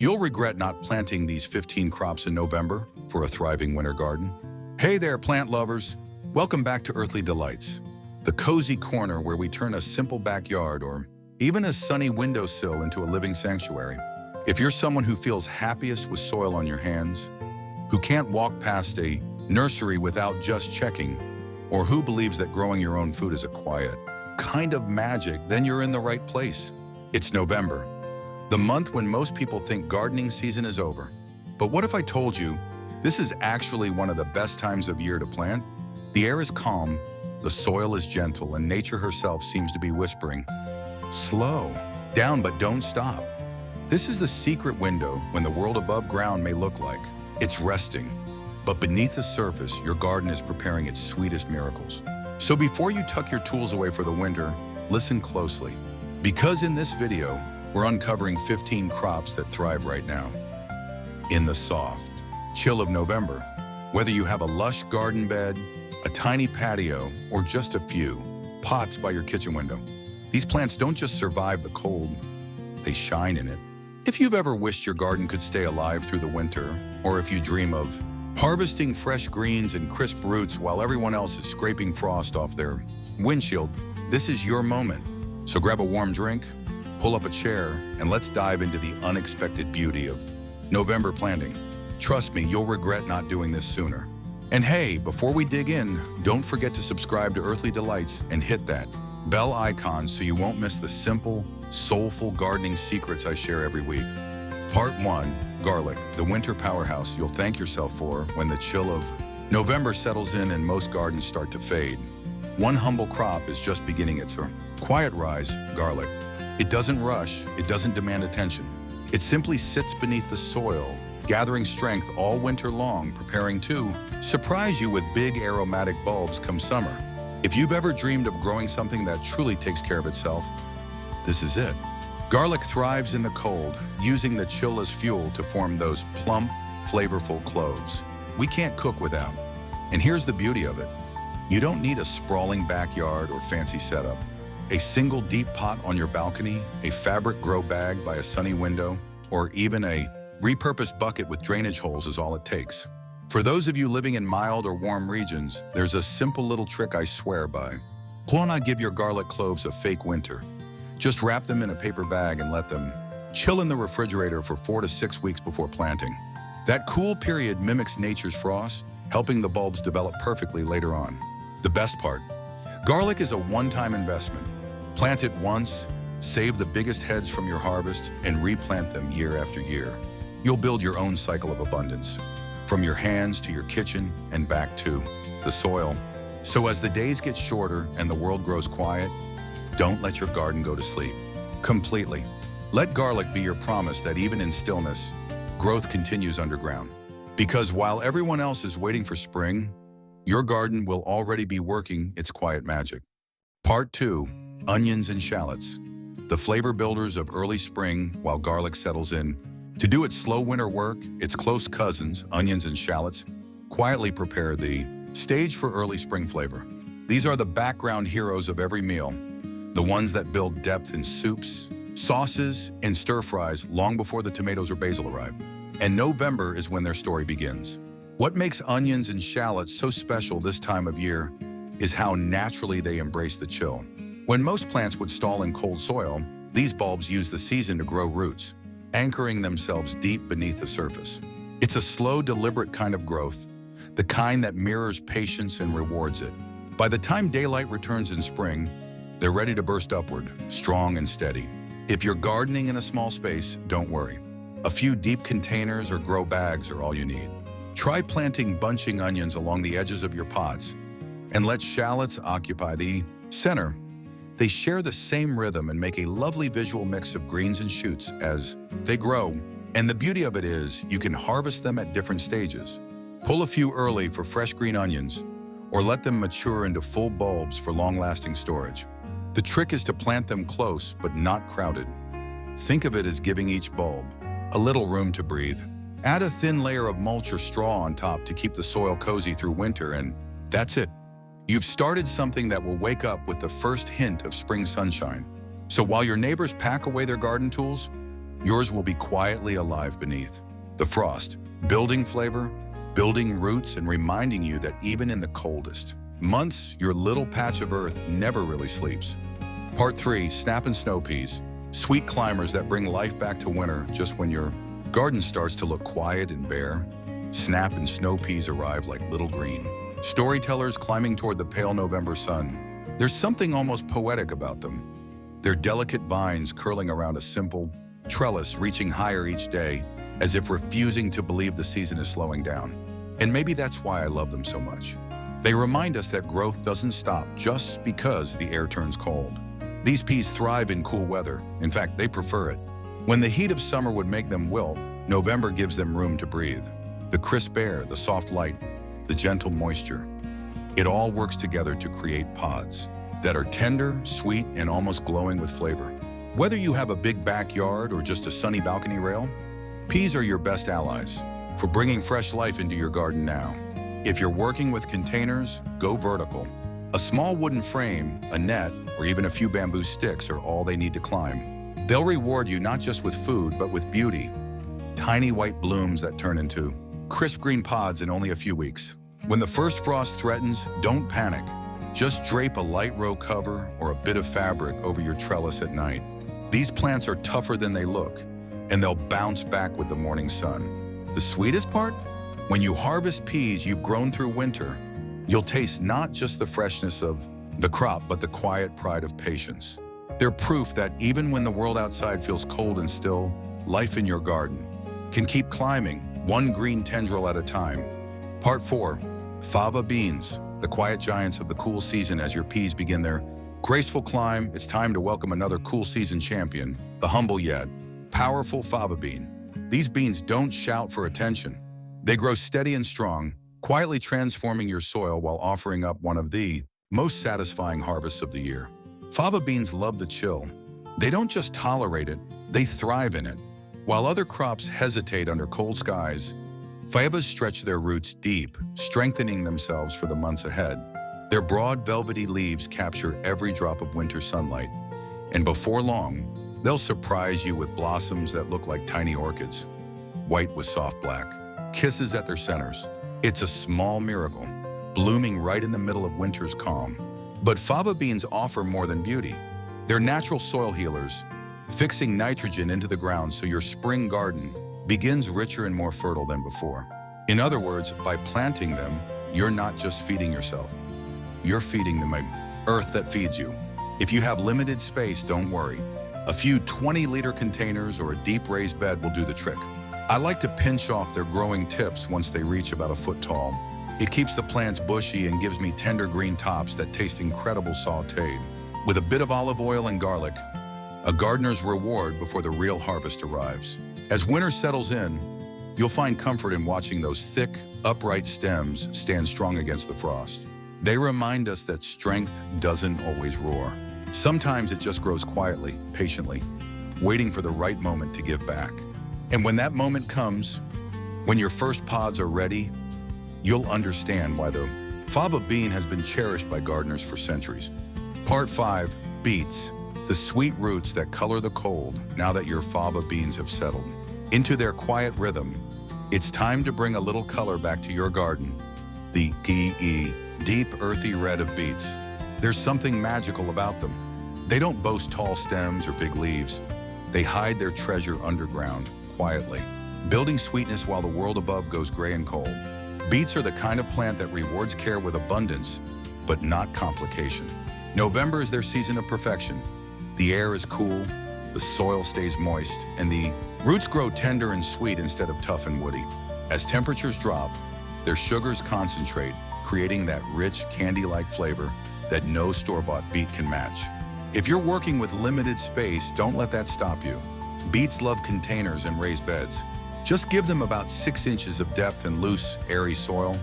You'll regret not planting these 15 crops in November for a thriving winter garden. Hey there, plant lovers. Welcome back to Earthly Delights, the cozy corner where we turn a simple backyard or even a sunny windowsill into a living sanctuary. If you're someone who feels happiest with soil on your hands, who can't walk past a nursery without just checking, or who believes that growing your own food is a quiet kind of magic, then you're in the right place. It's November, the month when most people think gardening season is over. But what if I told you this is actually one of the best times of year to plant? The air is calm, the soil is gentle, and nature herself seems to be whispering, slow down, but don't stop. This is the secret window when the world above ground may look like it's resting, but beneath the surface, your garden is preparing its sweetest miracles. So before you tuck your tools away for the winter, listen closely, because in this video, we're uncovering 15 crops that thrive right now. In the soft chill of November, whether you have a lush garden bed, a tiny patio, or just a few pots by your kitchen window, these plants don't just survive the cold, they shine in it. If you've ever wished your garden could stay alive through the winter, or if you dream of harvesting fresh greens and crisp roots while everyone else is scraping frost off their windshield, this is your moment. So grab a warm drink, pull up a chair, and let's dive into the unexpected beauty of November planting. Trust me, you'll regret not doing this sooner. And hey, before we dig in, don't forget to subscribe to Earthly Delights and hit that bell icon so you won't miss the simple, soulful gardening secrets I share every week. Part 1, garlic, the winter powerhouse you'll thank yourself for when the chill of November settles in and most gardens start to fade. One humble crop is just beginning its quiet rise, garlic. It doesn't rush, it doesn't demand attention. It simply sits beneath the soil, gathering strength all winter long, preparing to surprise you with big aromatic bulbs come summer. If you've ever dreamed of growing something that truly takes care of itself, this is it. Garlic thrives in the cold, using the chill as fuel to form those plump, flavorful cloves we can't cook without. And here's the beauty of it. You don't need a sprawling backyard or fancy setup. A single deep pot on your balcony, a fabric grow bag by a sunny window, or even a repurposed bucket with drainage holes is all it takes. For those of you living in mild or warm regions, there's a simple little trick I swear by. Why not give your garlic cloves a fake winter? Just wrap them in a paper bag and let them chill in the refrigerator for 4 to 6 weeks before planting. That cool period mimics nature's frost, helping the bulbs develop perfectly later on. The best part, garlic is a one-time investment. Plant it once, save the biggest heads from your harvest, and replant them year after year. You'll build your own cycle of abundance, from your hands to your kitchen and back to the soil. So as the days get shorter and the world grows quiet, don't let your garden go to sleep completely. Let garlic be your promise that even in stillness, growth continues underground. Because while everyone else is waiting for spring, your garden will already be working its quiet magic. Part 2, onions and shallots, the flavor builders of early spring while garlic settles in. To do its slow winter work, its close cousins, onions and shallots, quietly prepare the stage for early spring flavor. These are the background heroes of every meal, the ones that build depth in soups, sauces, and stir-fries long before the tomatoes or basil arrive. And November is when their story begins. What makes onions and shallots so special this time of year is how naturally they embrace the chill. When most plants would stall in cold soil, these bulbs use the season to grow roots, anchoring themselves deep beneath the surface. It's a slow, deliberate kind of growth, the kind that mirrors patience and rewards it. By the time daylight returns in spring, they're ready to burst upward, strong and steady. If you're gardening in a small space, don't worry. A few deep containers or grow bags are all you need. Try planting bunching onions along the edges of your pots, and let shallots occupy the center. They share the same rhythm and make a lovely visual mix of greens and shoots as they grow. And the beauty of it is you can harvest them at different stages. Pull a few early for fresh green onions, or let them mature into full bulbs for long-lasting storage. The trick is to plant them close but not crowded. Think of it as giving each bulb a little room to breathe. Add a thin layer of mulch or straw on top to keep the soil cozy through winter, and that's it. You've started something that will wake up with the first hint of spring sunshine. So while your neighbors pack away their garden tools, yours will be quietly alive beneath. The frost, building flavor, building roots, and reminding you that even in the coldest months, your little patch of earth never really sleeps. Part 3, snap and snow peas, sweet climbers that bring life back to winter just when your garden starts to look quiet and bare. Snap and snow peas arrive like little green storytellers climbing toward the pale November sun. There's something almost poetic about them. They're delicate vines curling around a simple trellis, reaching higher each day, as if refusing to believe the season is slowing down. And maybe that's why I love them so much. They remind us that growth doesn't stop just because the air turns cold. These peas thrive in cool weather. In fact, they prefer it. When the heat of summer would make them wilt, November gives them room to breathe. The crisp air, the soft light, the gentle moisture. It all works together to create pods that are tender, sweet, and almost glowing with flavor. Whether you have a big backyard or just a sunny balcony rail, peas are your best allies for bringing fresh life into your garden now. If you're working with containers, go vertical. A small wooden frame, a net, or even a few bamboo sticks are all they need to climb. They'll reward you not just with food, but with beauty. Tiny white blooms that turn into crisp green pods in only a few weeks. When the first frost threatens, don't panic. Just drape a light row cover or a bit of fabric over your trellis at night. These plants are tougher than they look, and they'll bounce back with the morning sun. The sweetest part? When you harvest peas you've grown through winter, you'll taste not just the freshness of the crop, but the quiet pride of patience. They're proof that even when the world outside feels cold and still, life in your garden can keep climbing, one green tendril at a time. Part 4, Fava beans, the quiet giants of the cool season. As your peas begin their graceful climb, it's time to welcome another cool season champion, the humble yet powerful fava bean. These beans don't shout for attention. They grow steady and strong, quietly transforming your soil while offering up one of the most satisfying harvests of the year. Fava beans love the chill. They don't just tolerate it, they thrive in it. While other crops hesitate under cold skies, Favas stretch their roots deep, strengthening themselves for the months ahead. Their broad, velvety leaves capture every drop of winter sunlight, and before long, they'll surprise you with blossoms that look like tiny orchids, white with soft black kisses at their centers. It's a small miracle, blooming right in the middle of winter's calm. But fava beans offer more than beauty. They're natural soil healers, fixing nitrogen into the ground so your spring garden begins richer and more fertile than before. In other words, by planting them, you're not just feeding yourself. You're feeding the earth that feeds you. If you have limited space, don't worry. A few 20-liter containers or a deep raised bed will do the trick. I like to pinch off their growing tips once they reach about a foot tall. It keeps the plants bushy and gives me tender green tops that taste incredible sautéed. With a bit of olive oil and garlic, a gardener's reward before the real harvest arrives. As winter settles in, you'll find comfort in watching those thick, upright stems stand strong against the frost. They remind us that strength doesn't always roar. Sometimes it just grows quietly, patiently, waiting for the right moment to give back. And when that moment comes, when your first pods are ready, you'll understand why the fava bean has been cherished by gardeners for centuries. Part 5, beets, the sweet roots that color the cold now that your fava beans have settled into their quiet rhythm. It's time to bring a little color back to your garden. The deep, earthy red of beets. There's something magical about them. They don't boast tall stems or big leaves. They hide their treasure underground, quietly, building sweetness while the world above goes gray and cold. Beets are the kind of plant that rewards care with abundance, but not complication. November is their season of perfection. The air is cool, the soil stays moist, and the roots grow tender and sweet instead of tough and woody. As temperatures drop, their sugars concentrate, creating that rich, candy-like flavor that no store-bought beet can match. If you're working with limited space, don't let that stop you. Beets love containers and raised beds. Just give them about 6 inches of depth and loose, airy soil.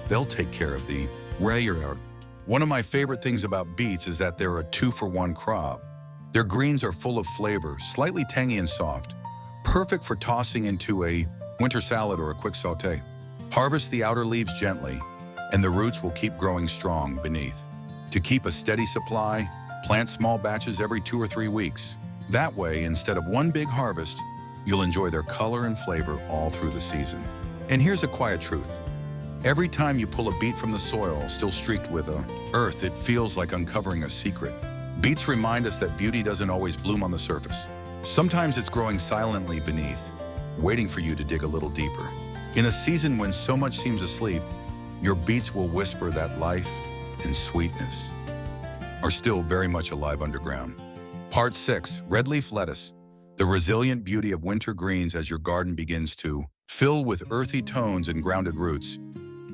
They'll take care of the rare. One of my favorite things about beets is that they're a 2-for-1 crop. Their greens are full of flavor, slightly tangy and soft, perfect for tossing into a winter salad or a quick sauté. Harvest the outer leaves gently, and the roots will keep growing strong beneath. To keep a steady supply, plant small batches every 2 or 3 weeks. That way, instead of one big harvest, You'll enjoy their color and flavor all through the season. And here's a quiet truth. Every time you pull a beet from the soil, still streaked with earth, it feels like uncovering a secret. Beets remind us that beauty doesn't always bloom on the surface. Sometimes it's growing silently beneath, waiting for you to dig a little deeper. In a season when so much seems asleep, your beets will whisper that life and sweetness are still very much alive underground. Part 6, Red Leaf Lettuce. The resilient beauty of winter greens as your garden begins to fill with earthy tones and grounded roots.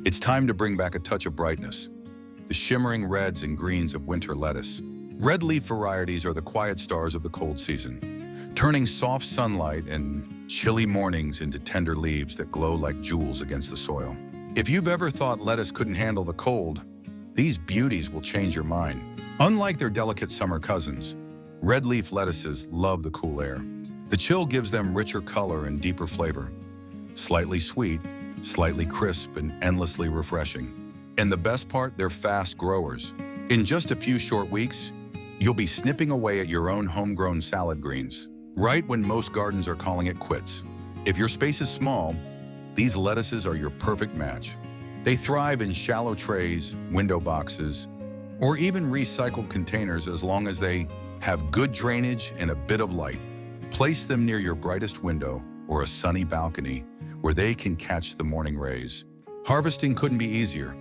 It's time to bring back a touch of brightness. The shimmering reds and greens of winter lettuce. Red leaf varieties are the quiet stars of the cold season, turning soft sunlight and chilly mornings into tender leaves that glow like jewels against the soil. If you've ever thought lettuce couldn't handle the cold, these beauties will change your mind. Unlike their delicate summer cousins, red leaf lettuces love the cool air. The chill gives them richer color and deeper flavor. Slightly sweet, slightly crisp, and endlessly refreshing. And the best part, they're fast growers. In just a few short weeks, you'll be snipping away at your own homegrown salad greens, right when most gardens are calling it quits. If your space is small, these lettuces are your perfect match. They thrive in shallow trays, window boxes, or even recycled containers as long as they have good drainage and a bit of light. Place them near your brightest window or a sunny balcony where they can catch the morning rays. Harvesting couldn't be easier.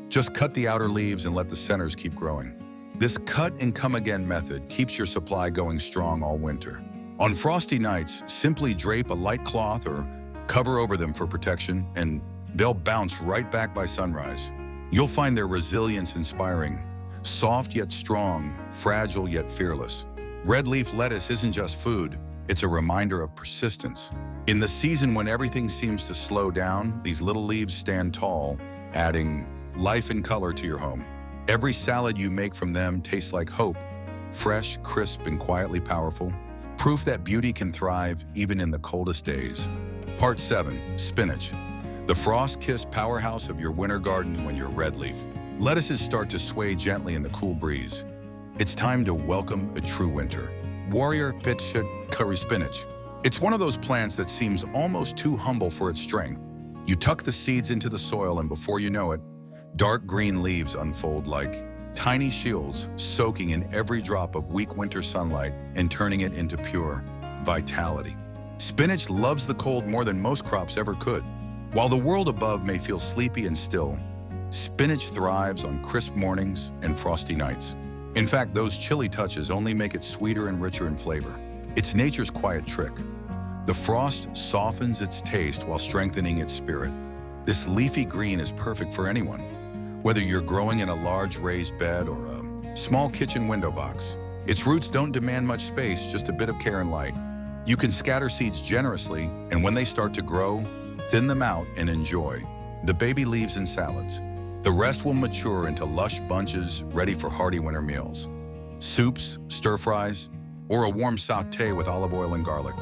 Just cut the outer leaves and let the centers keep growing. This cut and come again method keeps your supply going strong all winter. On frosty nights, simply drape a light cloth or cover over them for protection, and they'll bounce right back by sunrise. You'll find their resilience inspiring, soft yet strong, fragile yet fearless. Red leaf lettuce isn't just food, it's a reminder of persistence. In the season when everything seems to slow down, these little leaves stand tall, adding life and color to your home. Every salad you make from them tastes like hope, fresh, crisp, and quietly powerful. Proof that beauty can thrive even in the coldest days. Part 7, Spinach. The frost-kissed powerhouse of your winter garden when you're red leaf. Lettuces start to sway gently in the cool breeze. It's time to welcome a true winter. Warrior Pitch Curry Spinach. It's one of those plants that seems almost too humble for its strength. You tuck the seeds into the soil and before you know it, dark green leaves unfold like tiny shields, soaking in every drop of weak winter sunlight and turning it into pure vitality. Spinach loves the cold more than most crops ever could. While the world above may feel sleepy and still, spinach thrives on crisp mornings and frosty nights. In fact, those chilly touches only make it sweeter and richer in flavor. It's nature's quiet trick. The frost softens its taste while strengthening its spirit. This leafy green is perfect for anyone, whether you're growing in a large raised bed or a small kitchen window box. Its roots don't demand much space, just a bit of care and light. You can scatter seeds generously, and when they start to grow, thin them out and enjoy the baby leaves in salads. The rest will mature into lush bunches ready for hearty winter meals. Soups, stir-fries, or a warm sauté with olive oil and garlic.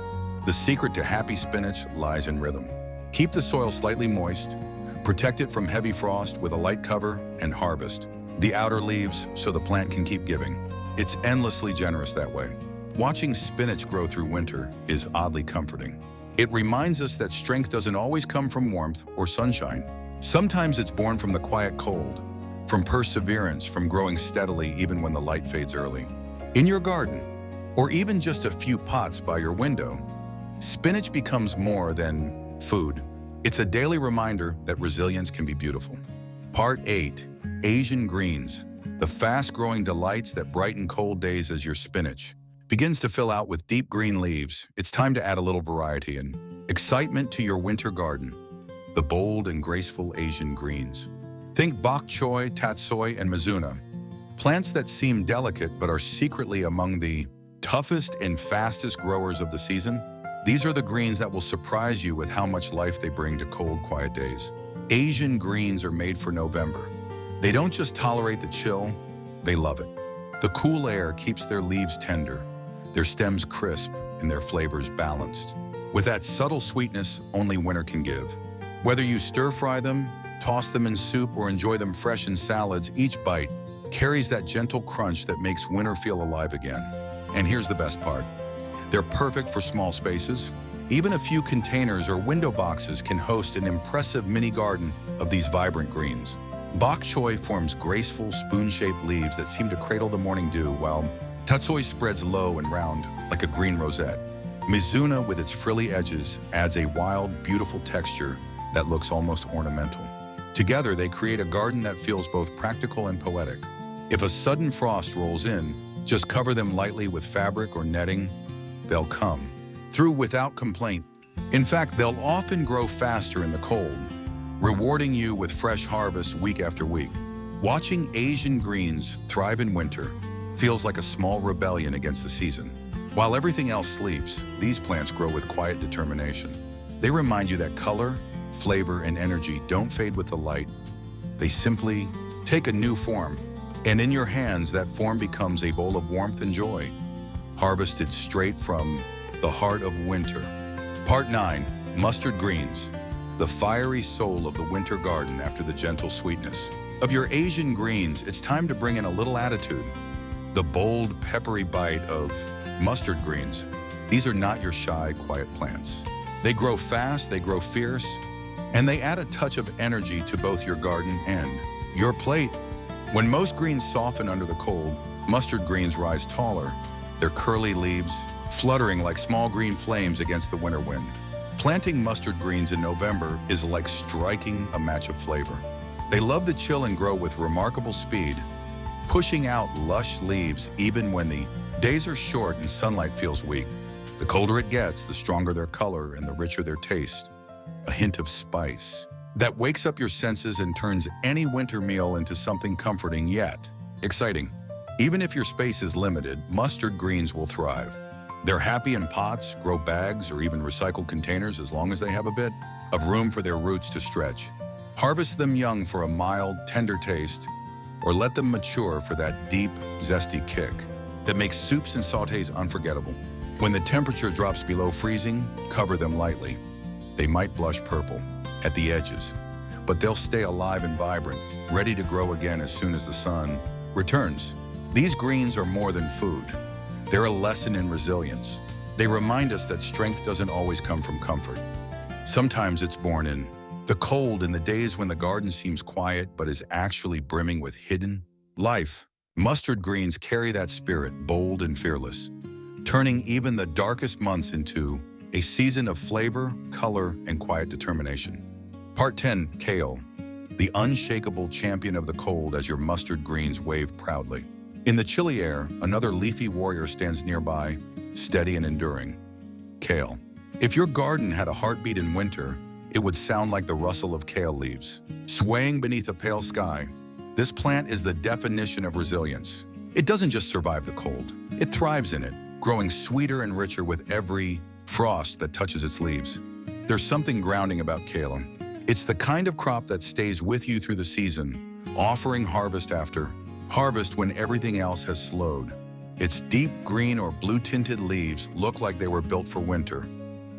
The secret to happy spinach lies in rhythm. Keep the soil slightly moist, protect it from heavy frost with a light cover, and harvest the outer leaves so the plant can keep giving. It's endlessly generous that way. Watching spinach grow through winter is oddly comforting. It reminds us that strength doesn't always come from warmth or sunshine. Sometimes it's born from the quiet cold, from perseverance, from growing steadily even when the light fades early. In your garden, or even just a few pots by your window, spinach becomes more than food. It's a daily reminder that resilience can be beautiful. Part 8, Asian Greens. The fast-growing delights that brighten cold days as your spinach begins to fill out with deep green leaves. It's time to add a little variety and excitement to your winter garden. The bold and graceful Asian greens. Think bok choy, tatsoi, and mizuna. Plants that seem delicate but are secretly among the toughest and fastest growers of the season. These are the greens that will surprise you with how much life they bring to cold, quiet days. Asian greens are made for November. They don't just tolerate the chill, they love it. The cool air keeps their leaves tender, their stems crisp, and their flavors balanced, with that subtle sweetness only winter can give. Whether you stir-fry them, toss them in soup, or enjoy them fresh in salads, each bite carries that gentle crunch that makes winter feel alive again. And here's the best part. They're perfect for small spaces. Even a few containers or window boxes can host an impressive mini garden of these vibrant greens. Bok choy forms graceful, spoon-shaped leaves that seem to cradle the morning dew, while tatsoi spreads low and round like a green rosette. Mizuna, with its frilly edges, adds a wild, beautiful texture that looks almost ornamental. Together, they create a garden that feels both practical and poetic. If a sudden frost rolls in, just cover them lightly with fabric or netting. They'll come through without complaint. In fact, they'll often grow faster in the cold, rewarding you with fresh harvests week after week. Watching Asian greens thrive in winter feels like a small rebellion against the season. While everything else sleeps, these plants grow with quiet determination. They remind you that color, flavor, and energy don't fade with the light. They simply take a new form, and in your hands, that form becomes a bowl of warmth and joy, harvested straight from the heart of winter. Part 9, Mustard Greens, the fiery soul of the winter garden after the gentle sweetness of your Asian greens. It's time to bring in a little attitude. The bold, peppery bite of mustard greens. These are not your shy, quiet plants. They grow fast, they grow fierce, and they add a touch of energy to both your garden and your plate. When most greens soften under the cold, mustard greens rise taller, their curly leaves fluttering like small green flames against the winter wind. Planting mustard greens in November is like striking a match of flavor. They love the chill and grow with remarkable speed, pushing out lush leaves even when the days are short and sunlight feels weak. The colder it gets, the stronger their color and the richer their taste. A hint of spice that wakes up your senses and turns any winter meal into something comforting yet exciting. Even if your space is limited, mustard greens will thrive. They're happy in pots, grow bags, or even recycled containers as long as they have a bit of room for their roots to stretch. Harvest them young for a mild, tender taste, or let them mature for that deep, zesty kick that makes soups and sautés unforgettable. When the temperature drops below freezing, cover them lightly. They might blush purple at the edges, but they'll stay alive and vibrant, ready to grow again as soon as the sun returns. These greens are more than food. They're a lesson in resilience. They remind us that strength doesn't always come from comfort. Sometimes it's born in the cold, in the days when the garden seems quiet but is actually brimming with hidden life. Mustard greens carry that spirit, bold and fearless, turning even the darkest months into a season of flavor, color, and quiet determination. Part 10, Kale, the unshakable champion of the cold as your mustard greens wave proudly. In the chilly air, another leafy warrior stands nearby, steady and enduring. Kale. If your garden had a heartbeat in winter, it would sound like the rustle of kale leaves. Swaying beneath a pale sky, this plant is the definition of resilience. It doesn't just survive the cold, it thrives in it, growing sweeter and richer with every frost that touches its leaves. There's something grounding about kale. It's the kind of crop that stays with you through the season, offering harvest after harvest when everything else has slowed. Its deep green or blue-tinted leaves look like they were built for winter.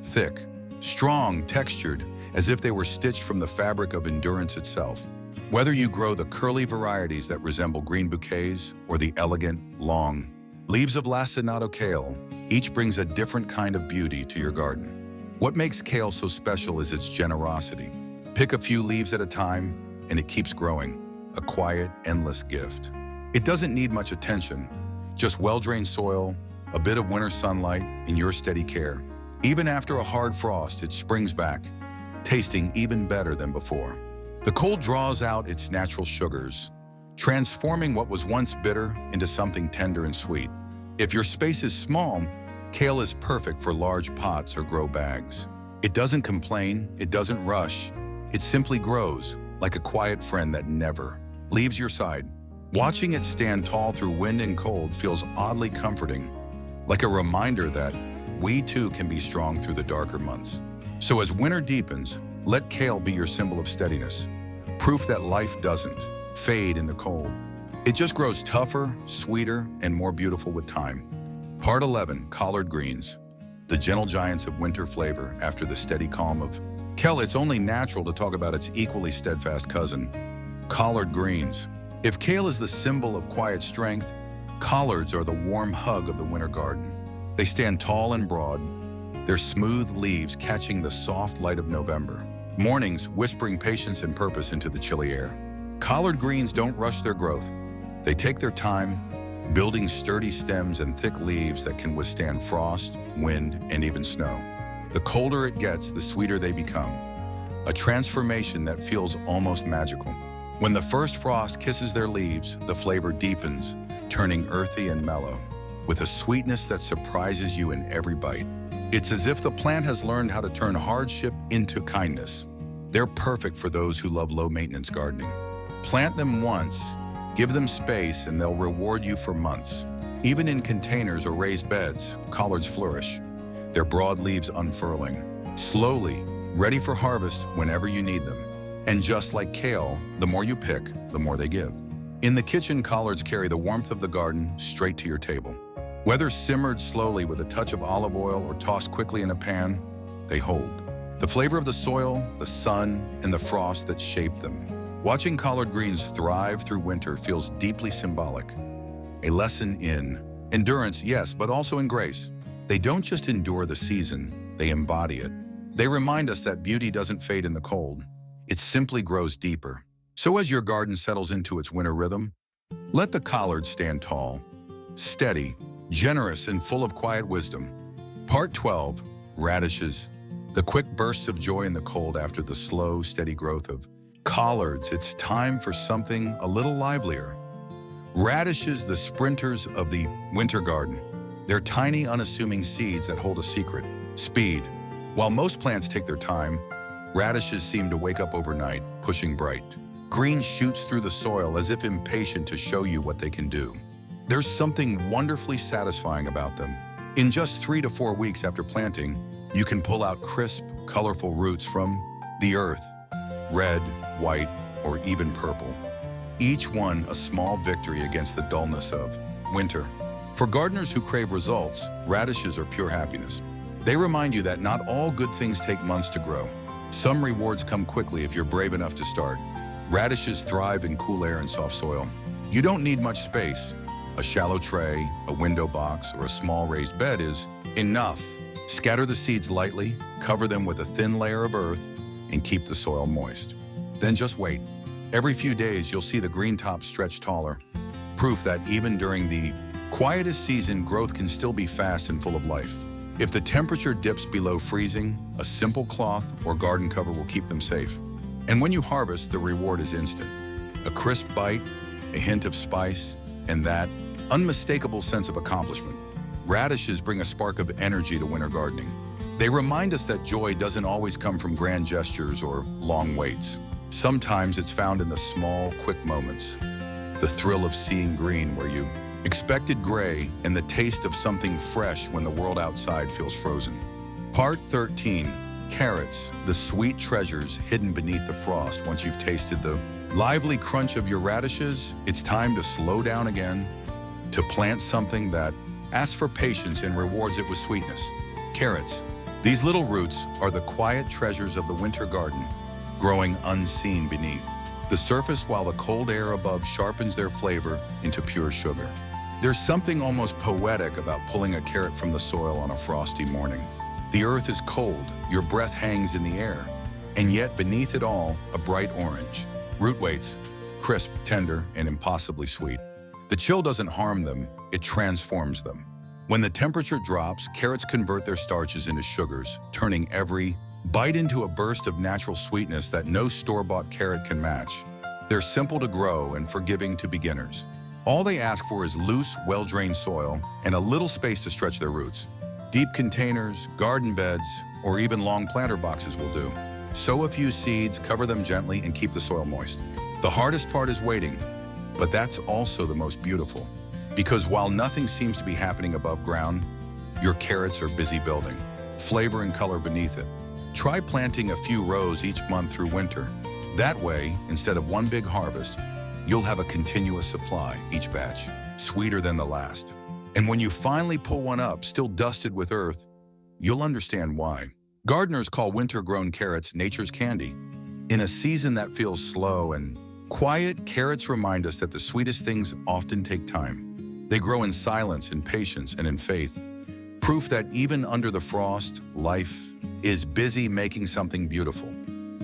Thick, strong, textured, as if they were stitched from the fabric of endurance itself. Whether you grow the curly varieties that resemble green bouquets or the elegant, long leaves of lacinato kale, each brings a different kind of beauty to your garden. What makes kale so special is its generosity. Pick a few leaves at a time, and it keeps growing, a quiet, endless gift. It doesn't need much attention, just well-drained soil, a bit of winter sunlight, and your steady care. Even after a hard frost, it springs back, tasting even better than before. The cold draws out its natural sugars, transforming what was once bitter into something tender and sweet. If your space is small, kale is perfect for large pots or grow bags. It doesn't complain, it doesn't rush, it simply grows like a quiet friend that never leaves your side. Watching it stand tall through wind and cold feels oddly comforting, like a reminder that we too can be strong through the darker months. So as winter deepens, let kale be your symbol of steadiness, proof that life doesn't fade in the cold. It just grows tougher, sweeter, and more beautiful with time. Part 11, Collard Greens, the gentle giants of winter flavor after the steady calm of kale. It's only natural to talk about its equally steadfast cousin, collard greens. If kale is the symbol of quiet strength, collards are the warm hug of the winter garden. They stand tall and broad, their smooth leaves catching the soft light of November. Mornings whispering patience and purpose into the chilly air. Collard greens don't rush their growth. They take their time, building sturdy stems and thick leaves that can withstand frost, wind, and even snow. The colder it gets, the sweeter they become. A transformation that feels almost magical. When the first frost kisses their leaves, the flavor deepens, turning earthy and mellow, with a sweetness that surprises you in every bite. It's as if the plant has learned how to turn hardship into kindness. They're perfect for those who love low-maintenance gardening. Plant them once, give them space, and they'll reward you for months. Even in containers or raised beds, collards flourish, their broad leaves unfurling, slowly, ready for harvest whenever you need them. And just like kale, the more you pick, the more they give. In the kitchen, collards carry the warmth of the garden straight to your table. Whether simmered slowly with a touch of olive oil or tossed quickly in a pan, they hold. The flavor of the soil, the sun, and the frost that shaped them. Watching collard greens thrive through winter feels deeply symbolic. A lesson in endurance, yes, but also in grace. They don't just endure the season, they embody it. They remind us that beauty doesn't fade in the cold. It simply grows deeper. So as your garden settles into its winter rhythm, let the collards stand tall, steady, generous, and full of quiet wisdom. Part 12, Radishes. The quick bursts of joy in the cold after the slow, steady growth of collards. It's time for something a little livelier. Radishes, the sprinters of the winter garden. They're tiny, unassuming seeds that hold a secret: speed. While most plants take their time, radishes seem to wake up overnight, pushing bright. Green shoots through the soil as if impatient to show you what they can do. There's something wonderfully satisfying about them. In just 3 to 4 weeks after planting, you can pull out crisp, colorful roots from the earth, red, white, or even purple. Each one a small victory against the dullness of winter. For gardeners who crave results, radishes are pure happiness. They remind you that not all good things take months to grow. Some rewards come quickly if you're brave enough to start. Radishes thrive in cool air and soft soil. You don't need much space. A shallow tray, a window box, or a small raised bed is enough. Scatter the seeds lightly, cover them with a thin layer of earth, and keep the soil moist. Then just wait. Every few days, you'll see the green tops stretch taller. Proof that even during the quietest season, growth can still be fast and full of life. If the temperature dips below freezing, a simple cloth or garden cover will keep them safe. And when you harvest, the reward is instant. A crisp bite, a hint of spice, and that unmistakable sense of accomplishment. Radishes bring a spark of energy to winter gardening. They remind us that joy doesn't always come from grand gestures or long waits. Sometimes it's found in the small, quick moments. The thrill of seeing green where you expected gray, and the taste of something fresh when the world outside feels frozen. Part 13, Carrots, the sweet treasures hidden beneath the frost. Once you've tasted the lively crunch of your radishes, it's time to slow down again, to plant something that asks for patience and rewards it with sweetness. Carrots. These little roots are the quiet treasures of the winter garden, growing unseen beneath the surface while the cold air above sharpens their flavor into pure sugar. There's something almost poetic about pulling a carrot from the soil on a frosty morning. The earth is cold, your breath hangs in the air, and yet beneath it all, a bright orange. Root weights, crisp, tender, and impossibly sweet. The chill doesn't harm them, it transforms them. When the temperature drops, carrots convert their starches into sugars, turning every bite into a burst of natural sweetness that no store-bought carrot can match. They're simple to grow and forgiving to beginners. All they ask for is loose, well-drained soil and a little space to stretch their roots. Deep containers, garden beds, or even long planter boxes will do. Sow a few seeds, cover them gently, and keep the soil moist. The hardest part is waiting, but that's also the most beautiful. Because while nothing seems to be happening above ground, your carrots are busy building flavor and color beneath it. Try planting a few rows each month through winter. That way, instead of one big harvest, you'll have a continuous supply each batch, sweeter than the last. And when you finally pull one up, still dusted with earth, you'll understand why. Gardeners call winter-grown carrots nature's candy. In a season that feels slow and quiet, carrots remind us that the sweetest things often take time. They grow in silence, in patience, and in faith, Proof that even under the frost, life is busy making something beautiful.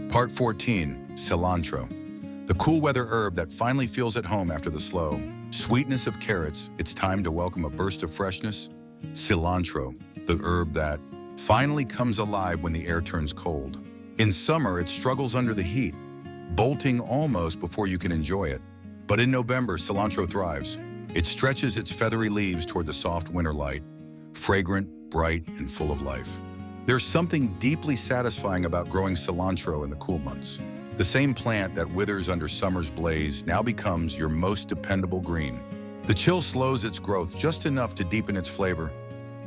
Part 14, cilantro. The cool weather herb that finally feels at home after the slow sweetness of carrots. It's time to welcome a burst of freshness. Cilantro, the herb that finally comes alive when the air turns cold. In summer, it struggles under the heat, bolting almost before you can enjoy it. But in November, cilantro thrives. It stretches its feathery leaves toward the soft winter light, fragrant, bright, and full of life. There's something deeply satisfying about growing cilantro in the cool months. The same plant that withers under summer's blaze now becomes your most dependable green. The chill slows its growth just enough to deepen its flavor,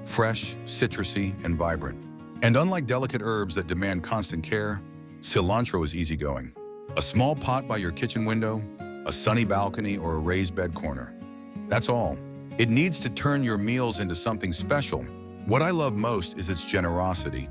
fresh, citrusy, and vibrant. And unlike delicate herbs that demand constant care, cilantro is easygoing. A small pot by your kitchen window, a sunny balcony, or a raised bed corner. That's all. It needs to turn your meals into something special. What I love most is its generosity.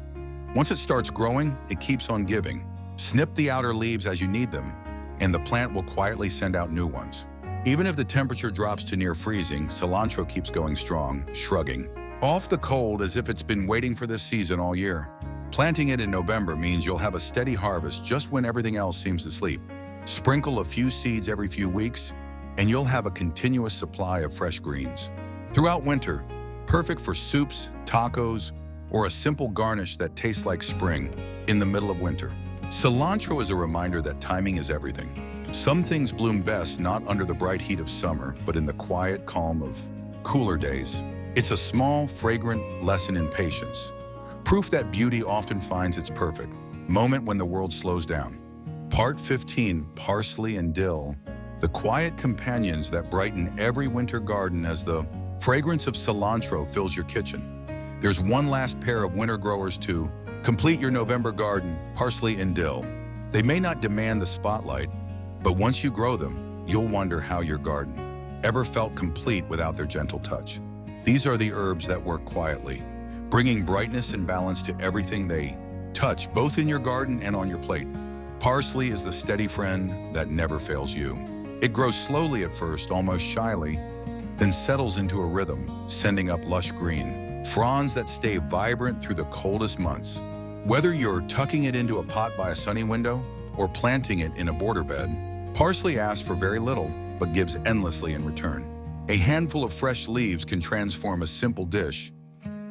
Once it starts growing, it keeps on giving. Snip the outer leaves as you need them, and the plant will quietly send out new ones. Even if the temperature drops to near freezing, cilantro keeps going strong, shrugging off the cold as if it's been waiting for this season all year. Planting it in November means you'll have a steady harvest just when everything else seems to sleep. Sprinkle a few seeds every few weeks, and you'll have a continuous supply of fresh greens. Throughout winter, perfect for soups, tacos, or a simple garnish that tastes like spring in the middle of winter. Cilantro is a reminder that timing is everything. Some things bloom best not under the bright heat of summer, but in the quiet calm of cooler days. It's a small, fragrant lesson in patience. Proof that beauty often finds its perfect moment when the world slows down. Part 15, parsley and dill, the quiet companions that brighten every winter garden as the fragrance of cilantro fills your kitchen. There's one last pair of winter growers to complete your November garden, parsley and dill. They may not demand the spotlight, but once you grow them, you'll wonder how your garden ever felt complete without their gentle touch. These are the herbs that work quietly, bringing brightness and balance to everything they touch, both in your garden and on your plate. Parsley is the steady friend that never fails you. It grows slowly at first, almost shyly, then settles into a rhythm, sending up lush green fronds that stay vibrant through the coldest months. Whether you're tucking it into a pot by a sunny window or planting it in a border bed, parsley asks for very little, but gives endlessly in return. A handful of fresh leaves can transform a simple dish,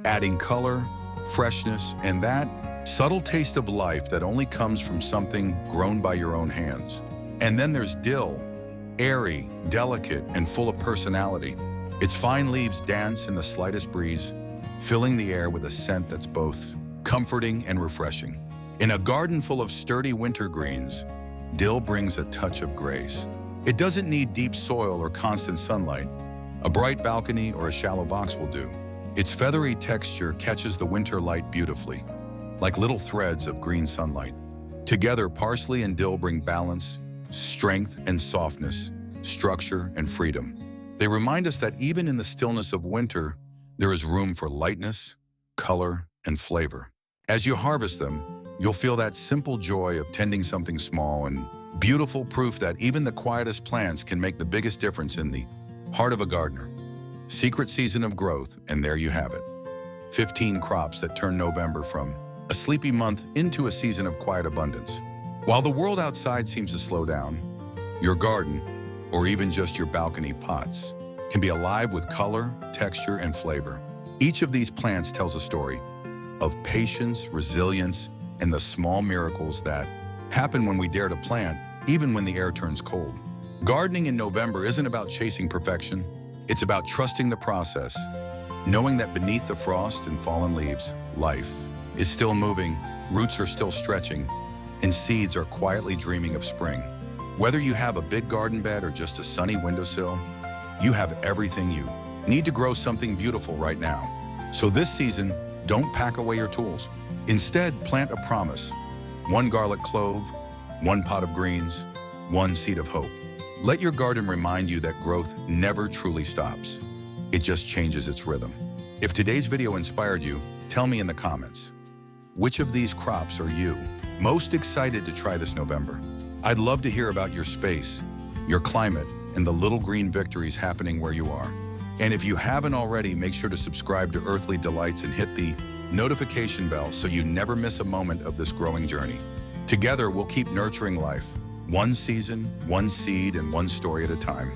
adding color, freshness, and that subtle taste of life that only comes from something grown by your own hands. And then there's dill, airy, delicate, and full of personality. Its fine leaves dance in the slightest breeze, filling the air with a scent that's both comforting and refreshing. In a garden full of sturdy winter greens, dill brings a touch of grace. It doesn't need deep soil or constant sunlight. A bright balcony or a shallow box will do. Its feathery texture catches the winter light beautifully, like little threads of green sunlight. Together, parsley and dill bring balance, strength and softness, structure and freedom. They remind us that even in the stillness of winter, there is room for lightness, color, and flavor. As you harvest them, you'll feel that simple joy of tending something small and beautiful, proof that even the quietest plants can make the biggest difference in the heart of a gardener. Secret season of growth, and there you have it. 15 crops that turn November from a sleepy month into a season of quiet abundance. While the world outside seems to slow down, your garden, or even just your balcony pots, can be alive with color, texture, and flavor. Each of these plants tells a story of patience, resilience, and the small miracles that happen when we dare to plant, even when the air turns cold. Gardening in November isn't about chasing perfection. It's about trusting the process, knowing that beneath the frost and fallen leaves, life is still moving, roots are still stretching, and seeds are quietly dreaming of spring. Whether you have a big garden bed or just a sunny windowsill, you have everything you need to grow something beautiful right now. So this season, don't pack away your tools. Instead, plant a promise. One garlic clove, one pot of greens, one seed of hope. Let your garden remind you that growth never truly stops. It just changes its rhythm. If today's video inspired you, tell me in the comments. Which of these crops are you most excited to try this November? I'd love to hear about your space, your climate, and the little green victories happening where you are. And if you haven't already, make sure to subscribe to Earthly Delights and hit the notification bell so you never miss a moment of this growing journey. Together, we'll keep nurturing life, one season, one seed, and one story at a time.